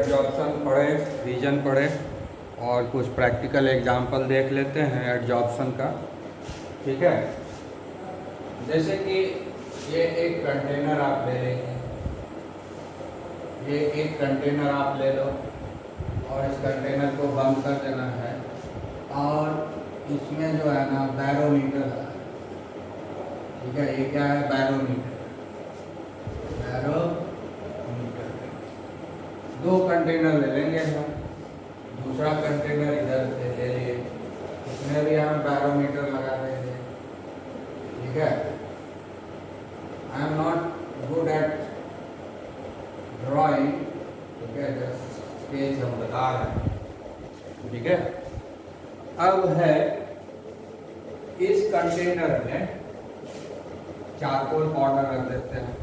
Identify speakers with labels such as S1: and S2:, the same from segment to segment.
S1: Adsorption पढ़े, reason पढ़े और कुछ प्रैक्टिकल एग्जाम्पल देख लेते हैं एडजॉर्प्शन का। ठीक है, जैसे कि ये एक कंटेनर आप ले लेंगे, ये एक कंटेनर आप ले लो और इस कंटेनर को बंद कर देना है और इसमें जो है ना बैरोमीटर है। ठीक है, ये क्या है? बैरोमीटर। बैरोमीटर दो कंटेनर ले लेंगे हम, दूसरा कंटेनर इधर से ले लिए, इसमें भी हम बैरोमीटर लगा देंगे। ठीक है, I am not good at drawing, ठीक है, जस्ट स्केच हम बता रहे हैं। ठीक है, अब है इस कंटेनर में चारकोल पाउडर रख देते हैं।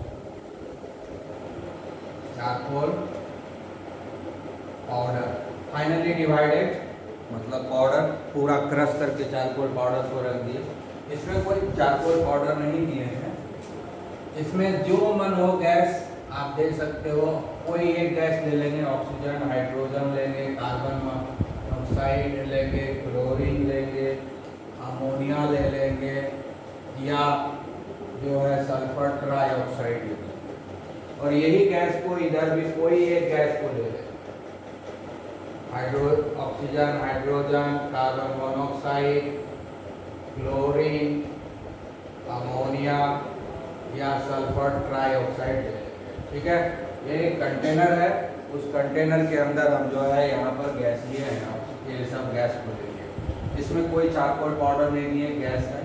S1: चारकोल पाउडर फाइनली डिवाइडेड, मतलब पाउडर पूरा क्रश करके चारकोल पाउडर को रख दिए। इसमें कोई चारकोल पाउडर नहीं दिए हैं, इसमें जो मन हो गैस आप दे सकते हो। कोई एक गैस ले लेंगे, ऑक्सीजन, हाइड्रोजन लेंगे, कार्बन मोनोऑक्साइड लेंगे, क्लोरीन लेंगे, अमोनिया ले लेंगे, या जो है सल्फर ट्राइऑक्साइड लेंगे। और यही गैस को इधर भी कोई एक गैस को ले लेंगे, oxygen, hydrogen, carbon monoxide, chlorine, ammonia या सल्फर ट्राइऑक्साइड ले लेंगे। ठीक है, ये एक कंटेनर है, उस कंटेनर के अंदर हम जो है यहाँ पर गैस लिए हैं, ये सब गैस को ले लिए। इसमें कोई चारकोल पाउडर नहीं दिए, गैस है।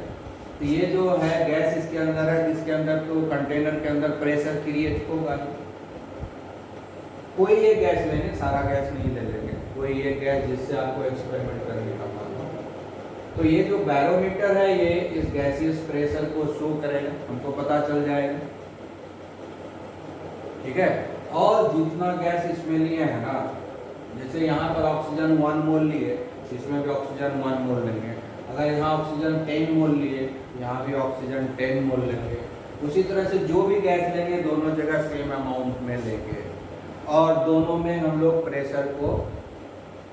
S1: तो ये जो है गैस इसके अंदर है, जिसके अंदर तो कंटेनर के अंदर प्रेशर क्रिएट होगा। कोई एक गैस लेंगे, सारा गैस नहीं ले लेंगे, कोई एक गैस जिससे आपको एक्सपेरिमेंट करने का मन हो। तो ये जो बैरोमीटर है ये इस गैसियस प्रेशर को शो करेगा, हमको पता चल जाएगा। ठीक है, और जितना गैस इसमें लिए है ना, जैसे यहाँ पर ऑक्सीजन 1 मोल लिए, इसमें भी ऑक्सीजन 1 मोल लेंगे। अगर यहाँ ऑक्सीजन 10 मोल लिए, यहाँ भी ऑक्सीजन 10 मोल लेंगे। उसी तरह से जो भी गैस लेंगे दोनों जगह सेम अमाउंट में लेंगे और दोनों में हम लोग प्रेशर को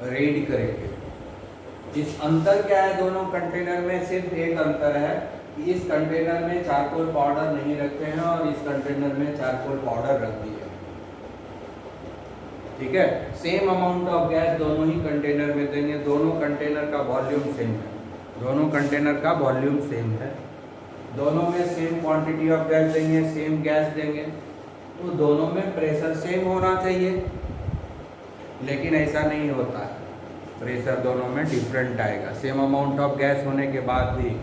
S1: रीड करेंगे। इस अंतर क्या है दोनों कंटेनर में? सिर्फ एक अंतर है कि इस कंटेनर में चारकोल पाउडर नहीं रखते हैं और इस कंटेनर में चारकोल पाउडर रख दिए। ठीक है, सेम अमाउंट ऑफ गैस दोनों ही कंटेनर में देंगे, दोनों कंटेनर का वॉल्यूम सेम है, दोनों कंटेनर का वॉल्यूम सेम है, दोनों में सेम क्वांटिटी ऑफ गैस देंगे, सेम गैस देंगे, तो दोनों में प्रेशर सेम होना चाहिए। लेकिन ऐसा नहीं होता है, प्रेशर दोनों में डिफरेंट आएगा। सेम अमाउंट ऑफ गैस होने के बाद भी,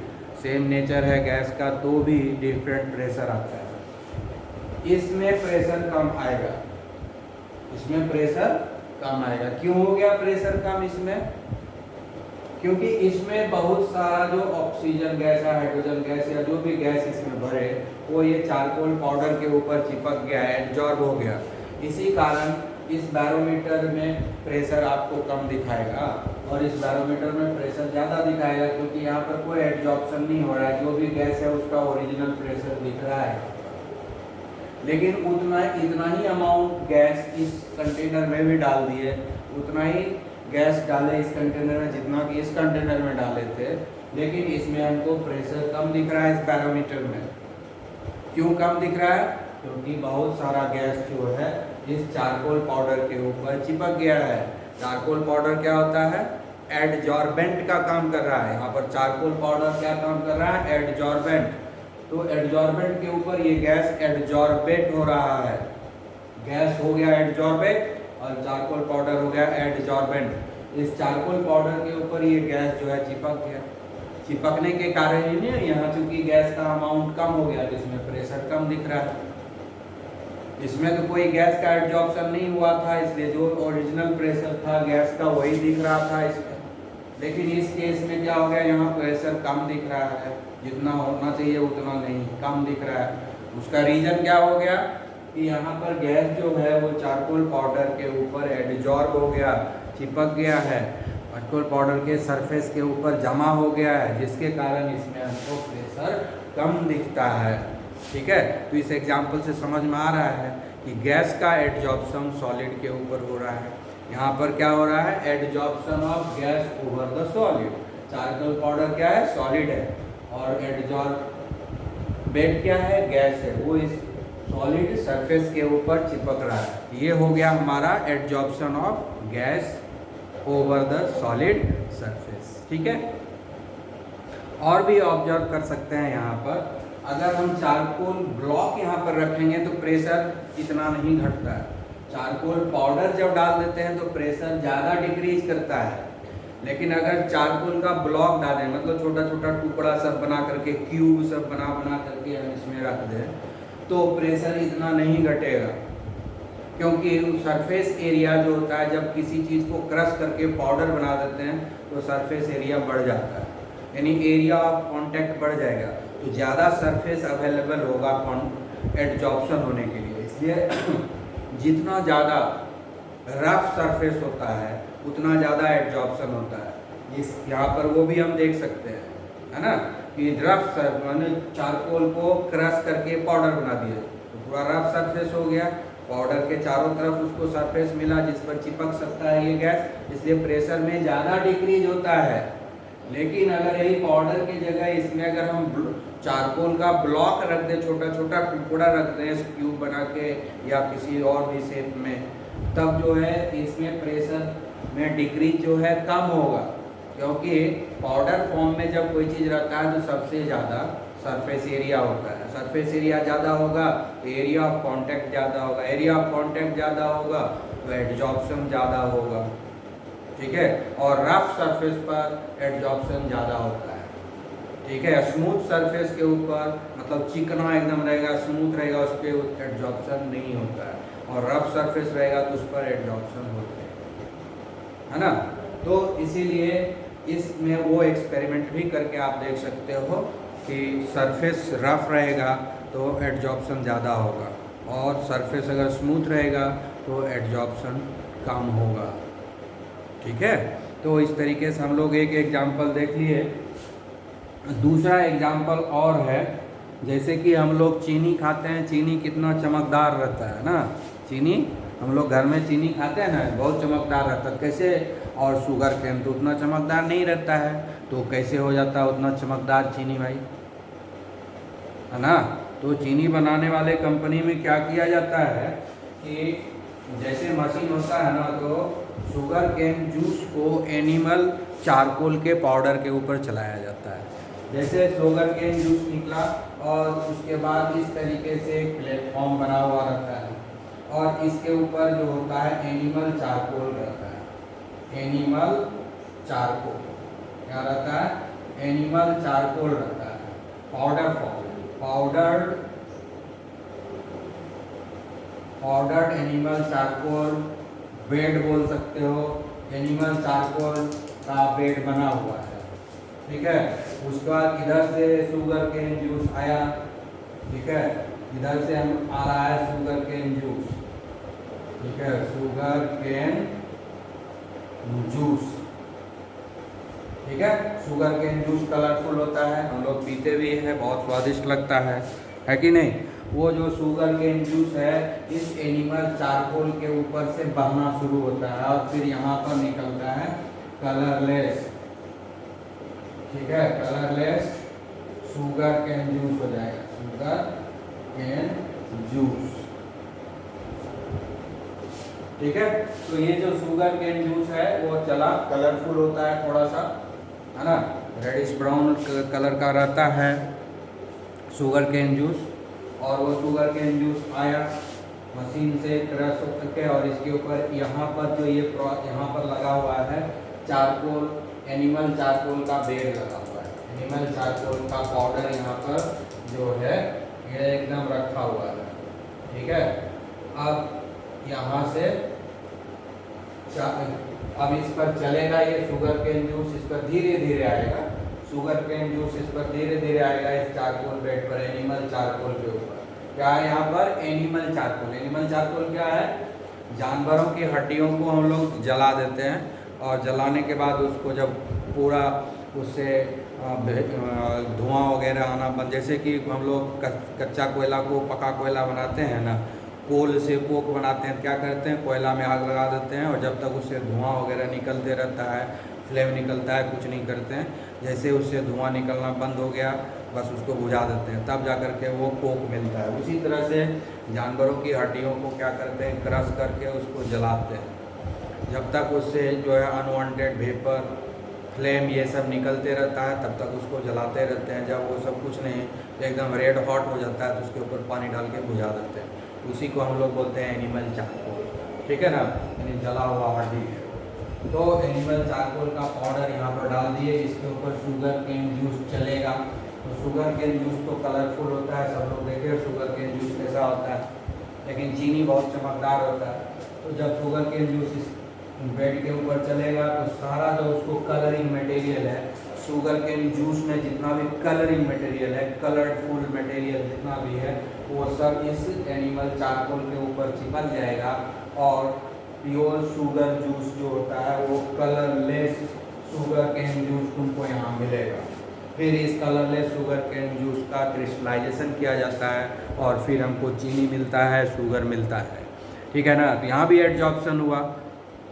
S1: सेम नेचर है गैस का तो भी डिफरेंट प्रेशर आता है। इसमें प्रेशर कम आएगा, इसमें प्रेशर कम आएगा। क्यों हो गया प्रेशर कम इसमें? क्योंकि इसमें बहुत सारा जो ऑक्सीजन गैस है, हाइड्रोजन गैस या जो भी गैस इसमें भरे वो ये चारकोल पाउडर के ऊपर चिपक गया है, एब्जॉर्ब हो गया। इसी कारण इस बैरोमीटर में प्रेशर आपको कम दिखाएगा और इस बैरोमीटर में प्रेशर ज़्यादा दिखाएगा, क्योंकि यहाँ पर कोई एब्जॉर्प्शन नहीं हो रहा है। जो भी गैस है उसका ओरिजिनल प्रेशर दिख रहा है, लेकिन इतना ही अमाउंट गैस इस कंटेनर में भी डाल दिए, उतना ही गैस डाले इस कंटेनर में जितना कि इस कंटेनर में डाले थे, लेकिन इसमें हमको प्रेशर कम दिख रहा है इस बैरोमीटर में। क्यों कम दिख रहा है? क्योंकि बहुत सारा गैस जो है इस चारकोल पाउडर के ऊपर चिपक गया है। चारकोल पाउडर क्या होता है? एडजॉर्बेंट का काम कर रहा है। यहाँ पर चारकोल पाउडर क्या काम कर रहा है? एडजॉर्बेंट। तो एडजॉर्बेंट के ऊपर ये गैस एडजॉर्बेट हो रहा है, गैस हो गया एडजॉर्बेट और चारकोल पाउडर हो गया एडजॉर्बेंट। इस चारकोल पाउडर के ऊपर ये गैस जो है चिपक गया। चिपकने के कारण ही नहीं, यहाँ चूंकि गैस का अमाउंट कम हो गया, जिसमें प्रेशर कम दिख रहा है। इसमें तो कोई गैस का एडजॉर्प्शन नहीं हुआ था, इसलिए जो ओरिजिनल प्रेशर था गैस का वही दिख रहा था इसमें। लेकिन इस केस में क्या हो गया, यहाँ प्रेशर कम दिख रहा है, जितना होना चाहिए उतना नहीं, कम दिख रहा है। उसका रीज़न क्या हो गया कि यहाँ पर गैस जो है वो चारकोल पाउडर के ऊपर एडजॉर्ब हो गया, चिपक गया है, चारकोल पाउडर के सरफेस के ऊपर जमा हो गया है, जिसके कारण इसमें हमको प्रेशर कम दिखता है। ठीक है, तो इस एग्जाम्पल से समझ में आ रहा है कि गैस का एडजॉर्प्शन सॉलिड के ऊपर हो रहा है। यहाँ पर क्या हो रहा है, adsorption of gas over the solid. Charcoal powder क्या है, सॉलिड है, और एडजॉर्बेट क्या है, गैस है, वो इस सॉलिड सरफेस के ऊपर चिपक रहा है। ये हो गया हमारा adsorption of gas over the solid surface. ठीक है, और भी ऑब्जर्व कर सकते हैं यहाँ पर, अगर हम चारकोल ब्लॉक यहाँ पर रखेंगे तो प्रेशर इतना नहीं घटता है। चारकोल पाउडर जब डाल देते हैं तो प्रेशर ज़्यादा डिक्रीज करता है, लेकिन अगर चारकोल का ब्लॉक डालें, मतलब छोटा छोटा टुकड़ा सब बना करके, क्यूब सब बना बना करके हम इसमें रख दें, तो प्रेशर इतना नहीं घटेगा, क्योंकि सरफेस एरिया जो होता है, जब किसी चीज़ को क्रश करके पाउडर बना देते हैं तो सरफेस एरिया बढ़ जाता है, यानी एरिया ऑफ कांटेक्ट बढ़ जाएगा, तो ज़्यादा सरफेस अवेलेबल होगा एडजॉर्प्शन होने के लिए। इसलिए जितना ज़्यादा रफ सरफेस होता है उतना ज़्यादा एडजॉर्प्शन होता है। इस यहाँ पर वो भी हम देख सकते हैं, है ना, कि रफ मैंने चारकोल को क्रश करके पाउडर बना दिया तो पूरा रफ सरफेस हो गया, पाउडर के चारों तरफ उसको सरफेस मिला जिस पर चिपक सकता है ये गैस, इसलिए प्रेशर में ज़्यादा डिक्रीज होता है। लेकिन अगर यही पाउडर की जगह इसमें अगर हम चारकोल का ब्लॉक रख दें, छोटा छोटा टुकड़ा रख दें क्यूब बना के या किसी और भी शेप में, तब जो है इसमें प्रेशर में डिक्रीज जो है कम होगा, क्योंकि पाउडर फॉर्म में जब कोई चीज़ रहता है तो सबसे ज़्यादा सरफेस एरिया होता है। सरफेस एरिया ज़्यादा होगा तो एरिया ऑफ कांटेक्ट ज़्यादा होगा, एरिया ऑफ कांटेक्ट ज़्यादा होगा तो एडजॉर्प्शन ज़्यादा होगा। ठीक है, और रफ सरफेस पर एडजॉर्प्शन ज़्यादा होता है। ठीक है, स्मूथ सरफेस के ऊपर मतलब चिकना एकदम रहेगा, स्मूथ रहेगा, उस पर एडजॉर्प्शन नहीं होता है, और रफ सरफेस रहेगा तो उस पर एडजॉर्प्शन होता है ना। तो इसीलिए इसमें वो एक्सपेरिमेंट भी करके आप देख सकते हो कि सरफेस रफ रहेगा तो एडजॉर्प्शन ज़्यादा होगा, और सरफेस अगर स्मूथ रहेगा तो एडजॉर्प्शन कम होगा। ठीक है, तो इस तरीके से हम लोग एक एग्जाम्पल देख लिए। दूसरा एग्जाम्पल और है, जैसे कि हम लोग चीनी खाते हैं, चीनी कितना चमकदार रहता है ना, चीनी हम लोग घर में चीनी खाते हैं ना, बहुत चमकदार रहता है, कैसे, और शुगर केन तो उतना चमकदार नहीं रहता है, तो कैसे हो जाता है उतना चमकदार चीनी भाई, है ना। तो चीनी बनाने वाले कंपनी में क्या किया जाता है कि जैसे मशीन होता है ना, तो शुगर केन जूस को एनिमल चारकोल के पाउडर के ऊपर चलाया जाता है। जैसे शुगर केन जूस निकला और उसके बाद इस तरीके से एक प्लेटफॉर्म बना हुआ रहता है, और इसके ऊपर जो होता है एनिमल चारकोल रहता है। एनिमल चारकोल क्या रहता है, एनिमल चारकोल रहता है, powder form, powdered animal charcoal bed बोल सकते हो, एनिमल चारकोल का बेड बना हुआ है। ठीक है, उसके बाद इधर से शुगर केन जूस आया, ठीक है, इधर से हम आ रहा है शुगर केन जूस, ठीक है, शुगर केन जूस, ठीक है। शुगर केन जूस कलरफुल होता है, हम लोग पीते भी हैं, बहुत स्वादिष्ट लगता है कि नहीं। वो जो शुगर केन जूस है इस एनिमल चारकोल के ऊपर से बहना शुरू होता है और फिर यहाँ पर निकलता है कलरलेस, ठीक है, कलरलेस शुगर केन जूस हो जाएगा, शुगर केन जूस। ठीक है, तो ये जो शुगर केन जूस है वो चला, कलरफुल होता है थोड़ा सा, है ना, रेडिश ब्राउन कलर का रहता है शुगर केन जूस। और वो शुगर केन जूस आया मशीन से क्रश हो करके, और इसके ऊपर यहाँ पर जो ये यहाँ पर लगा हुआ है चारकोल, एनिमल चारकोल का बेड लगा हुआ है, एनिमल चारकोल का पाउडर यहाँ पर जो है ये एकदम रखा हुआ है। ठीक है, अब यहाँ से अब इस पर चलेगा ये शुगर केन जूस, इस पर धीरे धीरे आएगा शुगर केन जूस, इस पर धीरे धीरे आएगा इस चारकोल बेड पर, एनिमल चारकोल के ऊपर। क्या है यहाँ पर, एनिमल चारकोल। एनिमल चारकोल क्या है, जानवरों की हड्डियों को हम लोग जला देते हैं, और जलाने के बाद उसको जब पूरा उससे धुआं वगैरह आना बंद, जैसे कि हम लोग कच्चा कोयला को पका कोयला बनाते हैं ना, कोल से कोक बनाते हैं, क्या करते हैं, कोयला में आग लगा देते हैं और जब तक उससे धुआं वगैरह निकलते रहता है, फ्लेम निकलता है, कुछ नहीं करते हैं। जैसे उससे धुआं निकलना बंद हो गया, बस उसको बुझा देते हैं, तब जा कर के वो कोक मिलता है। उसी तरह से जानवरों की हड्डियों को क्या करते हैं, क्रश करके उसको जलाते हैं। जब तक उससे जो है अनवांटेड वेपर, फ्लेम ये सब निकलते रहता है, तब तक उसको जलाते रहते हैं। जब वो सब कुछ नहीं तो एकदम रेड हॉट हो जाता है तो उसके ऊपर पानी डाल के बुझा देते हैं। उसी को हम लोग बोलते हैं एनिमल चारकोल, ठीक है ना, यानी जला हुआ हड्डी। तो एनिमल चारकोल का पाउडर यहाँ पर डाल दिए, इसके ऊपर शुगर केन जूस चलेगा। तो शुगर केन जूस तो कलरफुल होता है, सब लोग देखे शुगर केन जूस कैसा होता है, लेकिन चीनी बहुत चमकदार होता है। तो जब शुगर केन जूस इस बेड के ऊपर चलेगा तो सारा जो उसको कलरिंग मटेरियल है, शुगर केन जूस में जितना भी कलरिंग मटेरियल है, कलरफुल मटेरियल जितना भी है, वो सब इस एनिमल चारकोल के ऊपर चिपक जाएगा और प्योर शुगर जूस जो होता है वो कलरलेस शुगर केन जूस तुमको यहाँ मिलेगा। फिर इस कलरलेस शुगर केन जूस का क्रिस्टलाइजेशन किया जाता है और फिर हमको चीनी मिलता है, शुगर मिलता है, ठीक है ना। तो यहाँ भी एडजॉर्प्शन हुआ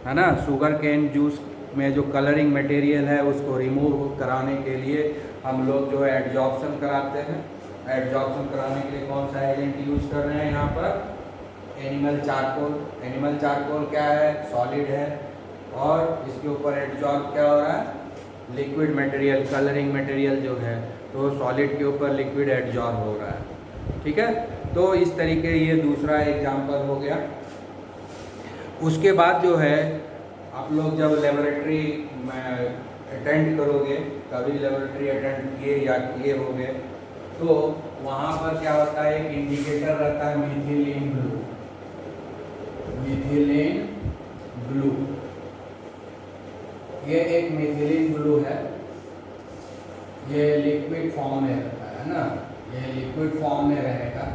S1: है ना। शुगर केन जूस में जो कलरिंग मटेरियल है उसको रिमूव कराने के लिए हम लोग जो है एडजॉर्प्शन कराते हैं। एडजॉर्प्शन कराने के लिए कौन सा एजेंट यूज कर रहे हैं यहाँ पर, एनिमल चारकोल। एनिमल चारकोल क्या है, सॉलिड है, और इसके ऊपर एडजॉर्ब क्या हो रहा है, लिक्विड मटेरियल, कलरिंग मटेरियल जो है, तो सॉलिड के ऊपर लिक्विड एडजॉर्ब हो रहा है, ठीक है। तो इस तरीके ये दूसरा एग्जाम्पल हो गया। उसके बाद जो है आप लोग जब लेबोरेटरी में अटेंड करोगे, कभी लेबोरेटरी अटेंड किए या किए होंगे, तो वहाँ पर क्या होता है, एक इंडिकेटर रहता है मीथिलीन ब्लू। मीथिलीन ब्लू, ये एक मीथिलीन ब्लू है, ये लिक्विड फॉर्म में रहता है ना, ये लिक्विड फॉर्म में रहेगा।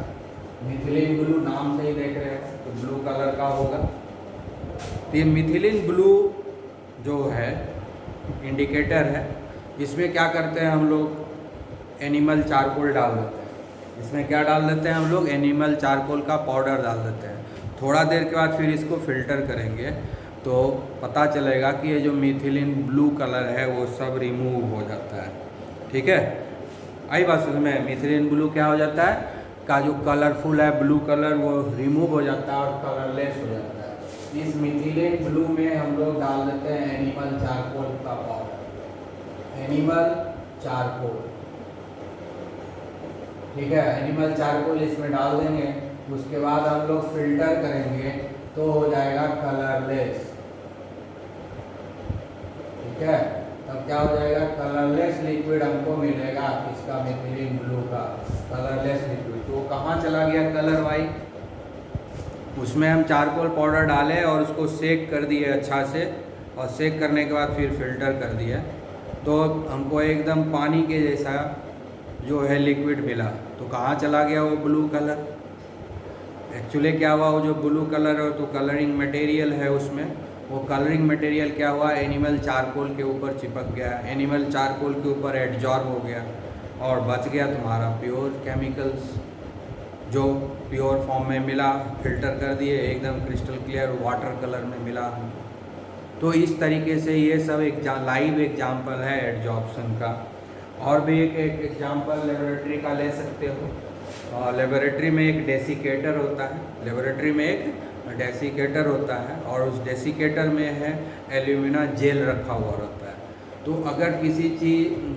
S1: मीथिलीन ब्लू नाम से ही देख रहे हो तो ब्लू कलर का होगा। तो ये मीथिलीन ब्लू जो है इंडिकेटर है, इसमें क्या करते हैं हम लोग, एनिमल चारकोल डाल देते हैं। इसमें क्या डाल देते हैं हम लोग, एनिमल चारकोल का पाउडर डाल देते हैं। थोड़ा देर के बाद फिर इसको फिल्टर करेंगे तो पता चलेगा कि ये जो मीथिलीन ब्लू कलर है वो सब रिमूव हो जाता है, ठीक है। आई बात समझ में, मीथिलीन ब्लू क्या हो जाता है, का जो कलरफुल है ब्लू कलर वो रिमूव हो जाता है और कलरलेस हो जाता है। इस मीथिलीन ब्लू में हम लोग डाल देते हैं एनिमल चारकोल का पाउडर, एनिमल चारकोल, ठीक है। एनिमल चारकोल इसमें डाल देंगे, उसके बाद हम लोग फिल्टर करेंगे तो हो जाएगा कलरलेस, ठीक है। तब क्या हो जाएगा, कलरलेस लिक्विड हमको मिलेगा, इसका मीथिलीन ब्लू का कलरलेस लिक्विड। तो कहाँ चला गया कलर वाइट, उसमें हम चारकोल पाउडर डालें और उसको सेक कर दिए अच्छा से, और सेक करने के बाद फिर फिल्टर कर दिया तो हमको एकदम पानी के जैसा जो है लिक्विड मिला। तो कहाँ चला गया वो ब्लू कलर, एक्चुअली क्या हुआ, वो जो ब्लू कलर है तो कलरिंग मटेरियल है उसमें, वो कलरिंग मटेरियल क्या हुआ, एनिमल चारकोल के ऊपर चिपक गया, एनिमल चारकोल के ऊपर एडजॉर्ब हो गया और बच गया तुम्हारा प्योर केमिकल्स जो प्योर फॉर्म में मिला, फिल्टर कर दिए एकदम क्रिस्टल क्लियर वाटर कलर में मिला। तो इस तरीके से ये सब एक लाइव एग्जांपल है एडजॉर्प्शन का। और भी एक एग्जांपल लेबोरेटरी का ले सकते हो। लेबोरेटरी में एक डेसिकेटर होता है, लेबोरेटरी में एक डेसिकेटर होता है और उस डेसिकेटर में है एल्यूमिना जेल रखा हुआ रहता है। तो अगर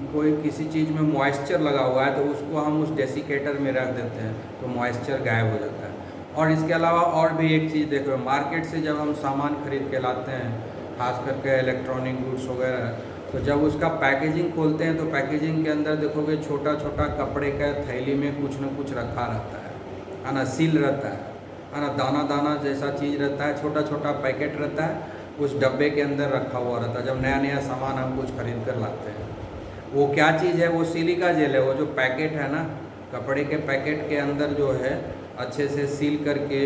S1: कोई किसी चीज़ में मॉइस्चर लगा हुआ है तो उसको हम उस डेसिकेटर में रख देते हैं तो मॉइस्चर गायब हो जाता है। और इसके अलावा और भी एक चीज़ देखो, मार्केट से जब हम सामान खरीद के लाते हैं, खास करके इलेक्ट्रॉनिक गुड्स वगैरह, तो जब उसका पैकेजिंग खोलते हैं तो पैकेजिंग के अंदर देखोगे छोटा छोटा कपड़े का थैली में कुछ न कुछ रखा रहता है ना, सील रहता है ना, दाना दाना जैसा चीज़ रहता है, छोटा छोटा पैकेट रहता है, उस डब्बे के अंदर रखा हुआ रहता है। जब नया नया सामान हम कुछ खरीद कर लाते हैं, वो क्या चीज़ है, वो सिलिका जेल है। वो जो पैकेट है ना, कपड़े के पैकेट के अंदर जो है अच्छे से सील करके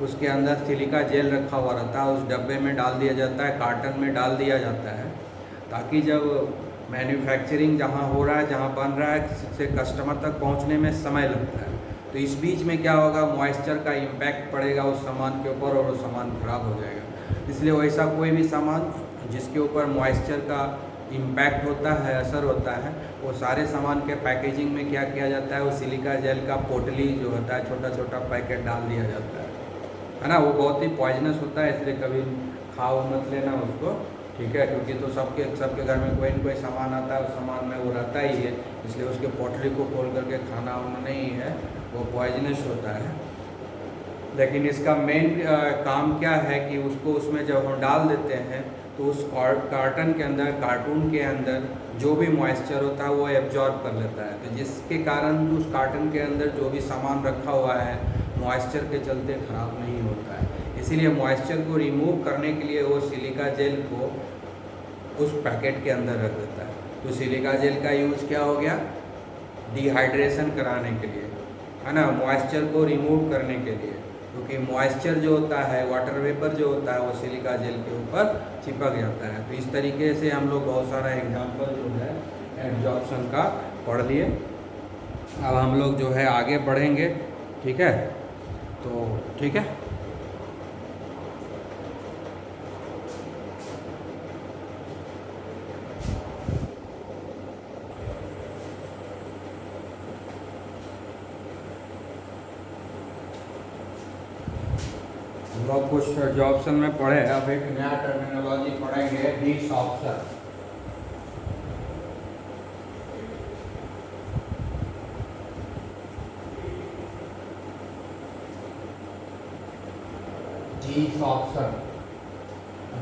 S1: उसके अंदर सिलिका जेल रखा हुआ रहता है, उस डब्बे में डाल दिया जाता है, कार्टन में डाल दिया जाता है, ताकि जब मैन्युफैक्चरिंग जहाँ हो रहा है, जहाँ बन रहा है, से कस्टमर तक पहुँचने में समय लगता है, तो इस बीच में क्या होगा, मॉइस्चर का इम्पैक्ट पड़ेगा उस सामान के ऊपर और वो सामान खराब हो जाएगा। इसलिए वैसा कोई भी सामान जिसके ऊपर मॉइस्चर का इम्पैक्ट होता है, असर होता है, वो सारे सामान के पैकेजिंग में क्या किया जाता है, वो सिलिका जेल का पोटली जो होता है, छोटा छोटा पैकेट डाल दिया जाता है ना। वो बहुत ही पॉइजनस होता है, इसलिए कभी खाओ मत लेना उसको, ठीक है। क्योंकि तो सबके घर में कोई न कोई सामान आता है, उस सामान में वो रहता ही है, इसलिए उसके पोटली को खोल करके खाना वाना नहीं है, वो पॉइजनस होता है। लेकिन इसका मेन काम क्या है कि उसको उसमें जब हम डाल देते हैं तो उस कार्टन के अंदर, कार्टून के अंदर जो भी मॉइस्चर होता है वो एब्जॉर्ब कर लेता है। तो जिसके कारण उस कार्टन के अंदर जो भी सामान रखा हुआ है मॉइस्चर के चलते ख़राब नहीं होता है। इसीलिए मॉइस्चर को रिमूव करने के लिए वो सिलिका जेल को उस पैकेट के अंदर रख देता है। तो सिलिका जेल का यूज़ क्या हो गया, डिहाइड्रेशन कराने के लिए, है ना, मॉइस्चर को रिमूव करने के लिए। क्योंकि मॉइस्चर जो होता है, वाटर वेपर जो होता है, वो सिलिका जेल के ऊपर चिपक जाता है। तो इस तरीके से हम लोग बहुत सारा एग्जांपल जो है एब्जॉर्प्शन का पढ़ लिए। अब हम लोग जो है आगे बढ़ेंगे, ठीक है। तो ठीक है, लोग कुछ एब्जॉर्प्शन में पढ़े। अब एक नया टर्मिनोलॉजी पढ़ेंगे, डिसॉर्प्शन। डिसॉर्प्शन,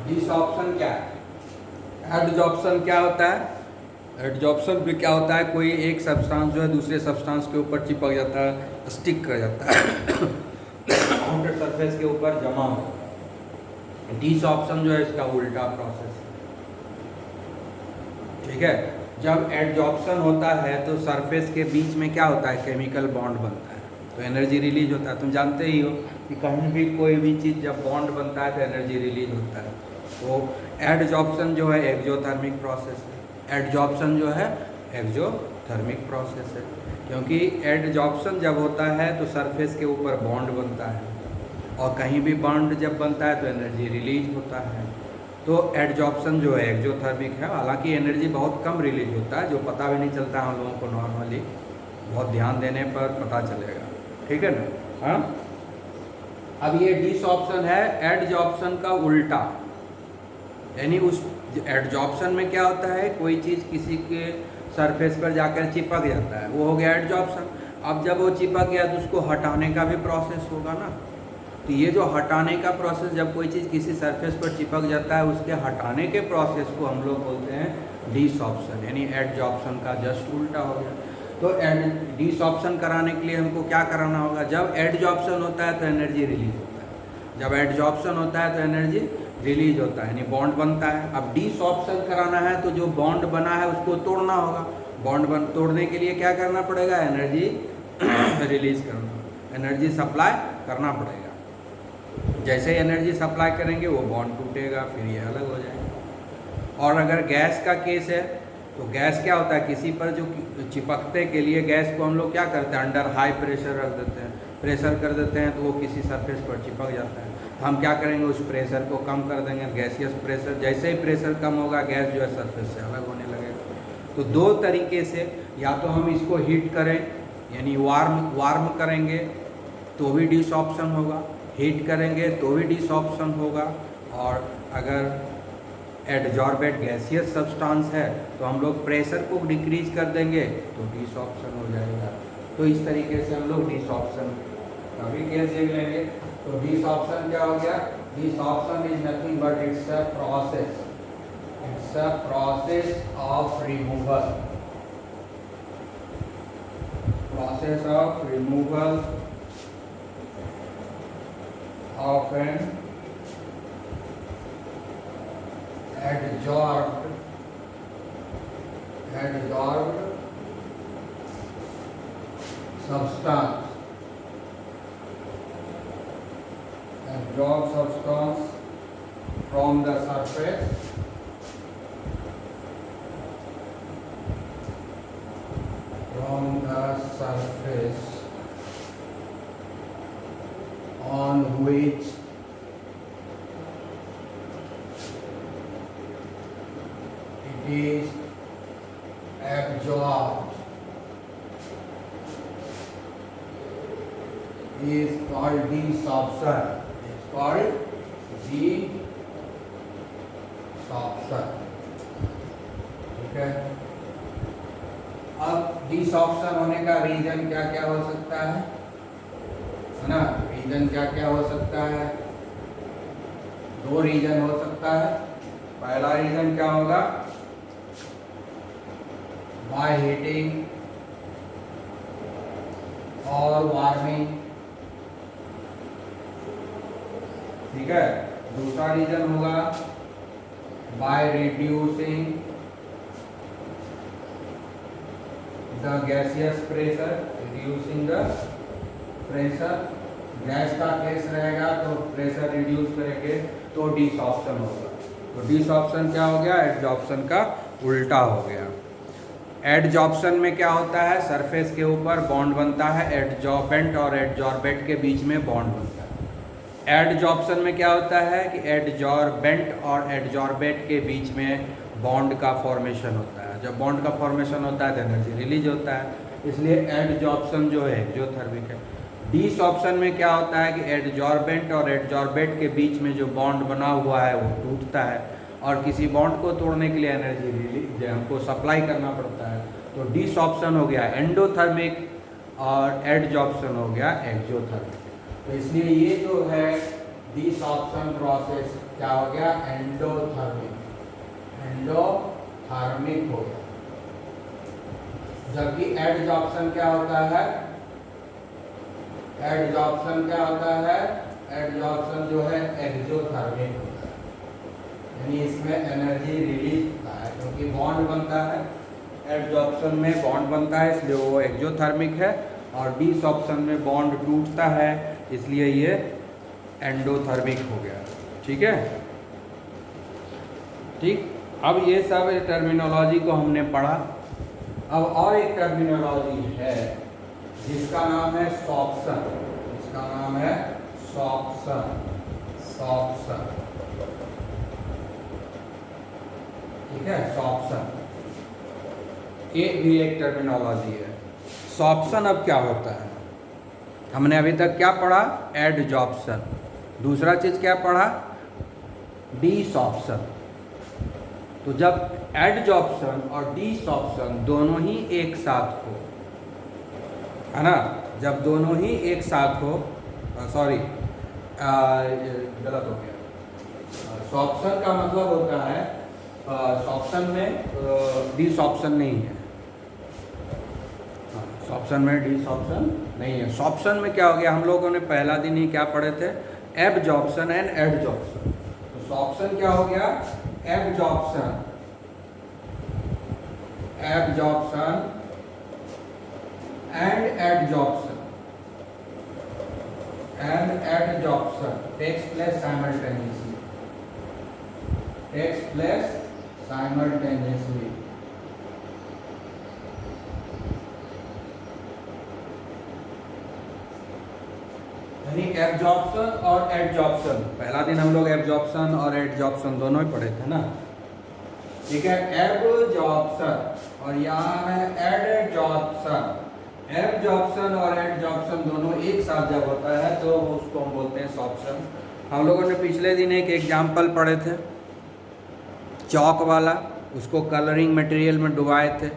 S1: डिसॉर्प्शन क्या है? एडजॉर्प्शन क्या होता है? एडजॉर्प्शन में क्या होता है, कोई एक सब्सटेंस जो है दूसरे सब्सटेंस के ऊपर चिपक जाता है, स्टिक कर जाता है, आउटर सरफेस के ऊपर जमा हो। डिसॉर्प्शन जो है इसका उल्टा प्रोसेस है, ठीक है। जब एडजॉर्प्शन होता है तो सरफेस के बीच में क्या होता है, केमिकल बॉन्ड बनता है, तो एनर्जी रिलीज होता है। तुम जानते ही हो कि कहीं भी कोई भी चीज़ जब बॉन्ड बनता है तो एनर्जी रिलीज होता है। तो एडजॉर्प्शन जो है एक्सोथर्मिक प्रोसेस है, एडजॉर्प्शन जो है एक्सोथर्मिक प्रोसेस है। क्योंकि एडजॉर्प्शन जब होता है तो सरफेस के ऊपर बॉन्ड बनता है, और कहीं भी बॉन्ड जब बनता है तो एनर्जी रिलीज होता है। तो एडजॉर्प्शन जो है एक्सोथर्मिक है। हालांकि एनर्जी बहुत कम रिलीज होता है, जो पता भी नहीं चलता हम लोगों को नॉर्मली, बहुत ध्यान देने पर पता चलेगा, ठीक है ना। हाँ, अब ये डिसऑर्प्शन है एडजॉर्प्शन का उल्टा। यानी उस एडजॉर्प्शन में क्या होता है, कोई चीज़ किसी के सरफेस पर जाकर चिपक जाता है, वो हो गया एडजॉर्प्शन। अब जब वो चिपक गया तो उसको हटाने का भी प्रोसेस होगा ना। तो ये जो हटाने का प्रोसेस, जब कोई चीज़ किसी सरफेस पर चिपक जाता है, उसके हटाने के प्रोसेस को हम लोग बोलते हैं डिसऑर्प्शन, यानी एडजॉर्प्शन का जस्ट उल्टा हो गया। तो डिसऑर्प्शन कराने के लिए हमको क्या कराना होगा, जब एडजॉर्प्शन होता है तो एनर्जी रिलीज होता है, जब एडजॉर्प्शन होता है तो एनर्जी रिलीज होता है, यानी बॉन्ड बनता है। अब डिसऑर्प्शन कराना है तो जो बॉन्ड बना है उसको तोड़ना होगा। बॉन्ड तोड़ने के लिए क्या करना पड़ेगा, एनर्जी रिलीज करना, एनर्जी सप्लाई करना पड़ेगा। जैसे ही एनर्जी सप्लाई करेंगे वो बॉन्ड टूटेगा, फिर ये अलग हो जाएगा। और अगर गैस का केस है तो गैस क्या होता है, किसी पर जो चिपकते के लिए गैस को हम लोग क्या करते हैं, अंडर हाई प्रेशर रख देते हैं, प्रेशर कर देते हैं तो वो किसी सरफेस पर चिपक जाता है। तो हम क्या करेंगे, उस प्रेशर को कम कर देंगे, गैसियस प्रेशर। जैसे ही प्रेशर कम होगा गैस जो है सरफेस से अलग होने लगेगा। तो दो तरीके से, या तो हम इसको हीट करें यानी वार्म करेंगे तो भी डिसऑर्प्शन होगा, हीट करेंगे तो भी डिसऑर्प्शन होगा, और अगर एडजॉर्बेट गैसियस सब्सटेंस है तो हम लोग प्रेशर को डिक्रीज कर देंगे तो डिसऑर्प्शन हो जाएगा। तो इस तरीके से हम लोग डिसऑर्प्शन का भी केस देख लेंगे। तो डिसऑर्प्शन क्या हो गया, desorption is nothing but it's a process of removal, process of removal of an adsorbed substance, absorbed substance from the surface on which it is absorbed is called desorption. It's called desorption. ठीक है। अब desorption होने का reason क्या क्या हो सकता है ना? रीजन क्या क्या हो सकता है? दो रीजन हो सकता है। पहला रीजन क्या होगा? बाय हीटिंग और वार्मिंग। ठीक है। दूसरा रीजन होगा by reducing the gaseous pressure, reducing the pressure. Gas का केस रहेगा तो प्रेशर रिड्यूस करेंगे तो डिसऑप्शन होगा। तो डिसऑप्शन क्या हो गया? एडजॉर्प्शन का उल्टा हो गया। एडजॉर्प्शन में क्या होता है? सरफेस के ऊपर बॉन्ड बनता है, एडजॉर्बेंट और एडजॉर्बेट के बीच में बॉन्ड बनता है। एडजॉर्प्शन में क्या होता है कि एडजॉर्बेंट और एडजॉर्बेट के बीच में बॉन्ड का फॉर्मेशन होता है। जब बॉन्ड का फॉर्मेशन होता है तो एनर्जी रिलीज होता है, इसलिए एडजॉर्प्शन जो है एक्सोथर्मिक है। डिसऑप्शन में क्या होता है कि एडजॉर्बेंट और एडजॉर्बेट के बीच में जो बॉन्ड बना हुआ है वो टूटता है और किसी बॉन्ड को तोड़ने के लिए एनर्जी रिलीज हमको सप्लाई करना पड़ता है। तो डिसऑप्शन हो गया एंडोथर्मिक और एडजॉर्प्शन हो गया एक्सोथर्मिक। तो इसलिए ये जो है डिसऑप्शन प्रोसेस क्या हो गया? एंडोथर्मिक हो गया। जबकि एडजॉर्प्शन क्या होता है? एडजॉर्प्शन क्या होता है? एडजॉर्प्शन जो है एक्सोथर्मिक होता है, यानी इसमें एनर्जी रिलीज होता है क्योंकि बॉन्ड बनता है। एडजॉर्प्शन में बॉन्ड बनता है इसलिए वो एक्सोथर्मिक है, और डिसऑप्शन में बॉन्ड टूटता है इसलिए ये एंडोथर्मिक हो गया। ठीक है। ठीक। अब ये सब टर्मिनोलॉजी को हमने पढ़ा। अब और एक टर्मिनोलॉजी है जिसका नाम है सॉर्प्शन। इसका नाम है सॉर्प्शन। ठीक है। सॉर्प्शन ये भी एक टर्मिनोलॉजी है। सॉर्प्शन अब क्या होता है? हमने अभी तक क्या पढ़ा? एडजॉर्प्शन। दूसरा चीज क्या पढ़ा? डिसऑप्शन। तो जब एडजॉर्प्शन और डिसऑप्शन दोनों ही एक साथ हो, है ना, जब दोनों ही एक साथ हो, सॉरी गलत हो गया। सॉर्प्शन का मतलब होता है, सॉर्प्शन में डिसऑप्शन नहीं है। सॉर्प्शन में डिसऑप्शन नहीं है। सॉर्प्शन में क्या हो गया? हम लोगों ने पहला दिन ही क्या पढ़े थे? Absorption and adsorption. तो सॉर्प्शन क्या हो गया? Absorption and adsorption takes place simultaneously। यानी एब्जॉर्प्शन और एडजॉर्प्शन, पहला दिन हम लोग एब्जॉर्प्शन और एडजॉर्प्शन दोनों ही पढ़े थे ना। ठीक है। एब्जॉर्प्शन और यहाँ है एडजॉर्प्शन। एब्जॉर्प्शन और एडजॉर्प्शन दोनों एक साथ जब होता है तो उसको हम बोलते हैं सॉर्प्शन। हम लोगों ने पिछले दिन एक एग्जाम्पल पढ़े थे चौक वाला, उसको कलरिंग मटेरियल में डुबाए थे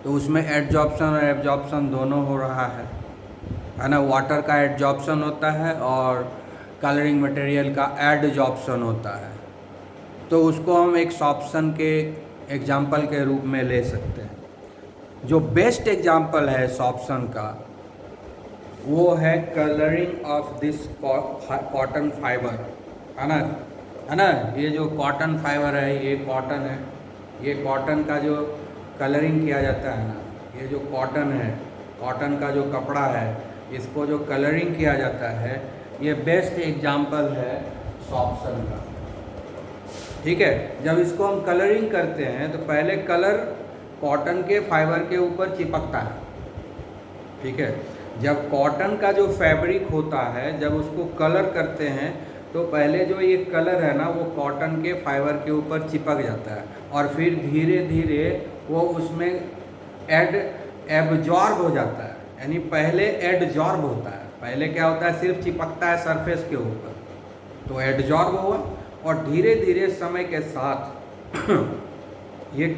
S1: तो उसमें एडजॉर्प्शन और एब्जॉर्प्शन दोनों हो रहा है ना। वाटर का एडजॉर्प्शन होता है और कलरिंग मटेरियल का एडजॉर्प्शन होता है, तो उसको हम एक सॉर्प्शन के एग्जाम्पल के रूप में ले सकते हैं। जो बेस्ट एग्जाम्पल है सॉर्प्शन का वो है colouring of this cotton fibre, है ना। ये जो कॉटन फाइबर है, ये कॉटन है, ये कॉटन का जो कलरिंग किया जाता है ना, ये जो कॉटन है, कॉटन का जो कपड़ा है, इसको जो कलरिंग किया जाता है, ये बेस्ट एग्जाम्पल है सॉर्प्शन का। ठीक है। जब इसको हम कलरिंग करते हैं तो पहले कलर कॉटन के फाइबर के ऊपर चिपकता है। ठीक है। जब कॉटन का जो फैब्रिक होता है, जब उसको कलर करते हैं तो पहले जो ये कलर है ना वो कॉटन के फाइबर के ऊपर चिपक जाता है और फिर धीरे धीरे वो उसमें एब्जॉर्ब हो जाता है। यानी पहले एडजॉर्ब होता है, पहले क्या होता है सिर्फ चिपकता है सरफेस के ऊपर, तो एडजॉर्ब हुआ और धीरे धीरे समय के साथ ये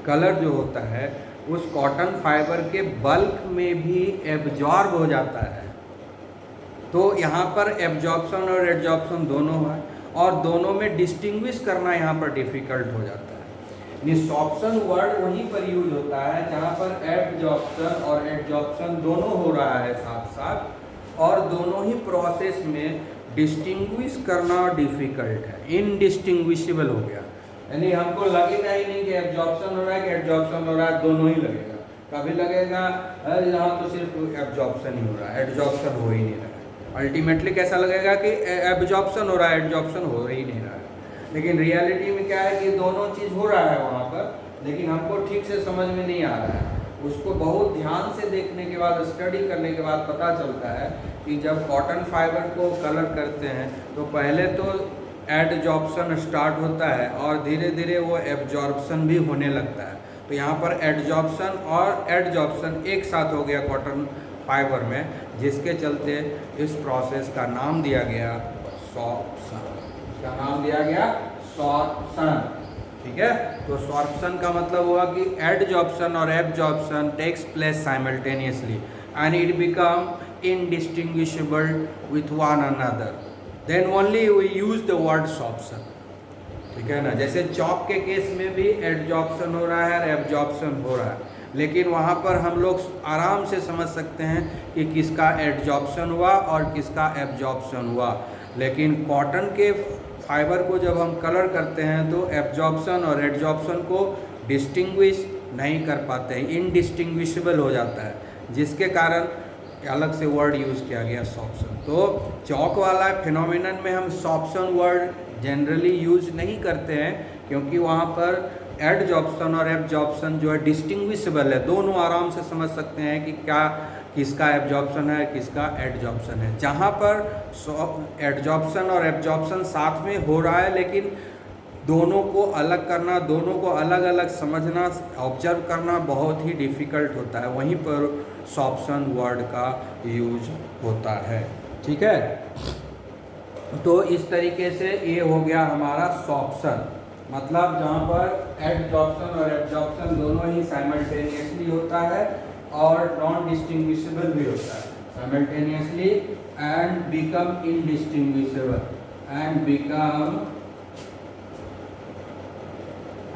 S1: कलर जो होता है उस कॉटन फाइबर के बल्क में भी एब्जॉर्ब हो जाता है। तो यहाँ पर एब्जॉर्प्शन और एडजॉर्प्शन दोनों है और दोनों में डिस्टिंग्विश करना यहाँ पर डिफ़िकल्ट हो जाता है। निसॉप्शन वर्ड वहीं पर यूज होता है जहाँ पर एब्जॉर्प्शन और एडजॉर्प्शन दोनों हो रहा है साथ साथ, और दोनों ही प्रोसेस में डिस्टिंग्विश करना डिफ़िकल्ट है, इनडिस्टिंग्विशेबल हो गया। यानी हमको लगेगा ही नहीं कि एब्जॉर्प्शन हो रहा है कि एडजॉर्प्शन हो रहा है, दोनों ही लगेगा। कभी लगेगा यहाँ तो सिर्फ एब्जॉर्प्शन ही हो रहा है, एडजॉर्प्शन हो ही नहीं रहा है। अल्टीमेटली कैसा लगेगा कि एब्जॉर्प्शन हो रहा है, एडजॉर्प्शन हो ही नहीं रहा है। लेकिन रियलिटी में क्या है कि दोनों चीज़ हो रहा है वहाँ पर, लेकिन हमको ठीक से समझ में नहीं आ रहा है। उसको बहुत ध्यान से देखने के बाद, स्टडी करने के बाद पता चलता है कि जब कॉटन फाइबर को कलर करते हैं तो पहले तो एडजॉर्प्शन स्टार्ट होता है और धीरे धीरे वो एब्जॉर्प्शन भी होने लगता है। तो यहाँ पर एडजॉर्प्शन और एडजॉर्प्शन एक साथ हो गया कॉटन फाइबर में, जिसके चलते इस प्रोसेस का नाम दिया गया सॉर्प्शन। इसका नाम दिया गया सॉर्प्शन। ठीक है, तो सॉर्प्शन का मतलब हुआ कि एडजॉर्प्शन और absorption takes place simultaneously and it become indistinguishable with one another, then only we use the word sorption। ठीक है ना, जैसे चॉक के केस में भी एडजॉर्प्शन हो रहा है और एब्जॉर्प्शन हो रहा है, लेकिन वहाँ पर हम लोग आराम से समझ सकते हैं कि किसका एडजॉर्प्शन हुआ और किसका एब्जॉर्प्शन हुआ। लेकिन कॉटन के फाइबर को जब हम कलर करते हैं तो एब्जॉर्प्शन और एडजॉर्प्शन को डिस्टिंग्विश नहीं कर पाते हैं, इनडिस्टिंग्विशेबल हो जाता है, जिसके कारण अलग से वर्ड यूज़ किया गया सॉर्प्शन। तो चौक वाला फिनोमिनन में हम सॉर्प्शन वर्ड जनरली यूज नहीं करते हैं, क्योंकि वहाँ पर एडजॉर्प्शन और एब्जॉर्प्शन जो है डिस्टिंग्विशेबल है, दोनों आराम से समझ सकते हैं कि क्या किसका एब्जॉर्प्शन है किसका एडजॉर्प्शन है। जहाँ पर एडजॉर्प्शन और एब्जॉर्प्शन साथ में हो रहा है, लेकिन दोनों को अलग करना, दोनों को अलग अलग समझना, ऑब्जर्व करना बहुत ही डिफ़िकल्ट होता है, वहीं पर सॉर्प्शन वर्ड का यूज होता है। ठीक है, तो इस तरीके से ये हो गया हमारा सॉर्प्शन, मतलब जहाँ पर एडजॉर्प्शन और एब्जॉर्प्शन दोनों ही साइमल्टेनियसली होता है और नॉन डिस्टिंग्विशेबल भी होता है, simultaneously and become indistinguishable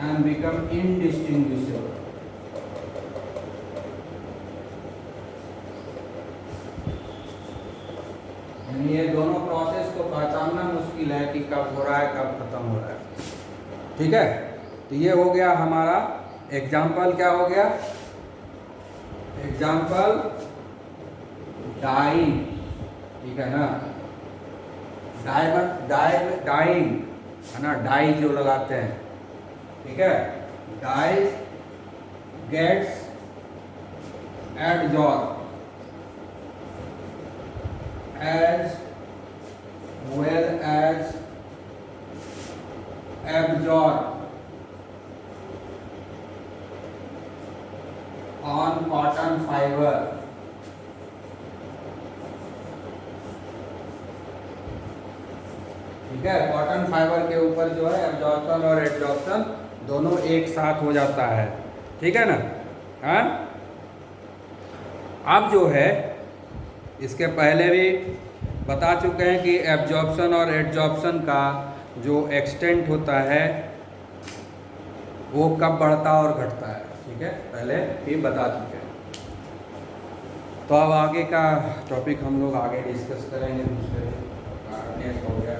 S1: and become indistinguishable। यानी ये दोनों प्रोसेस को पहचानना मुश्किल है कि कब हो रहा है कब खत्म हो रहा है। ठीक है, तो ये हो गया हमारा एग्जाम्पल। क्या हो गया एग्जाम्पल? डाइंग। ठीक है ना, डाइंग है ना, डाई जो लगाते हैं। ठीक है, dye gets adsorb as well as absorb on cotton fiber। ठीक है, कॉटन फाइबर के ऊपर जो है एब्जॉर्प्शन और एडजॉर्प्शन दोनों एक साथ हो जाता है। ठीक है ना। हाँ, अब जो है इसके पहले भी बता चुके हैं कि एब्जॉर्प्शन और एडजॉर्प्शन का जो एक्सटेंट होता है वो कब बढ़ता और घटता है। ठीक है, पहले भी बता चुके हैं। तो अब आगे का टॉपिक हम लोग आगे डिस्कस करेंगे। दूसरे हो गया